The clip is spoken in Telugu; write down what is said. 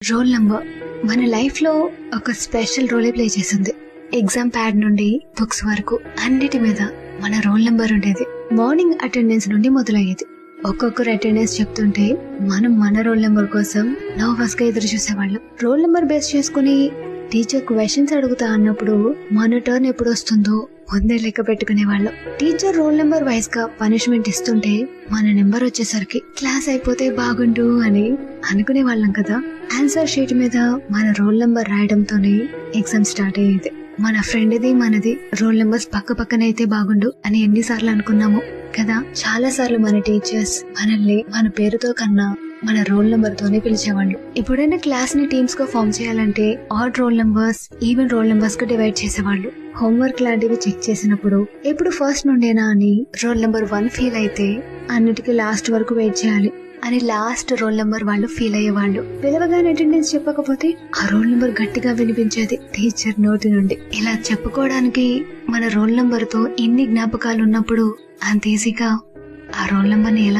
రోల్ నంబర్ మన లైఫ్ లో ఒక స్పెషల్ రోలే ప్లే చేసింది. ఎగ్జామ్ ప్యాడ్ నుండి బుక్స్ వరకు అన్నిటి మీద మన రోల్ నంబర్ ఉండేది. మార్నింగ్ అటెండెన్స్ నుండి మొదలయ్యేది. ఒక్కొక్కరు అటెండెన్స్ చెప్తుంటే మనం మన రోల్ నెంబర్ కోసం నర్వస్ గా ఎదురు చూసేవాళ్ళం. రోల్ నెంబర్ బేస్ చేసుకుని టీచర్ క్వశ్చన్స్ అడుగుతా అన్నప్పుడు మన టర్న్ ఎప్పుడు వస్తుందో ముందే లెక్క పెట్టుకునే వాళ్ళం. టీచర్ రోల్ నెంబర్ వైజ్ గా పనిష్మెంట్ ఇస్తుంటే మన నెంబర్ వచ్చేసరికి క్లాస్ అయిపోతే బాగుండు అని అనుకునే వాళ్ళం కదా. ఆన్సర్ షీట్ మీద మన రోల్ నెంబర్ రాయడంతోనే ఎగ్జామ్ స్టార్ట్ అయ్యేది. మన ఫ్రెండ్ది మనది రోల్ నెంబర్స్ పక్క పక్కన అయితే బాగుండు అని ఎన్నిసార్లు అనుకున్నాము కదా. చాలా సార్లు మన టీచర్స్ మనల్ని మన పేరుతో కన్నా మన రోల్ నెంబర్ తోనే పిలిచేవాళ్ళు. ఎప్పుడైనా క్లాస్ ని టీమ్స్ గా ఫామ్ చేయాలంటే odd roll numbers, even roll numbers గా డివైడ్ చేసేవాళ్ళు. హోంవర్క్ లాంటివి చెక్ చేసినప్పుడు ఎప్పుడు ఫస్ట్ నుండేనా అని రోల్ నెంబర్ 1 ఫీల్ అయితే అన్నిటికీ లాస్ట్ వరకు వెయిట్ చేయాలి అని లాస్ట్ రోల్ నెంబర్ వాళ్ళు ఫీల్ అయ్యేవాళ్ళు. పిలవగానే అటెండెన్స్ చెప్పకపోతే ఆ రోల్ నెంబర్ గట్టిగా వినిపించేది టీచర్ నోటి నుండి. ఇలా చెప్పుకోవడానికి మన రోల్ నెంబర్ తో ఇన్ని జ్ఞాపకాలు ఉన్నప్పుడు అంత ఈజీగా ఆ రోల్ నెంబర్ ని ఎలా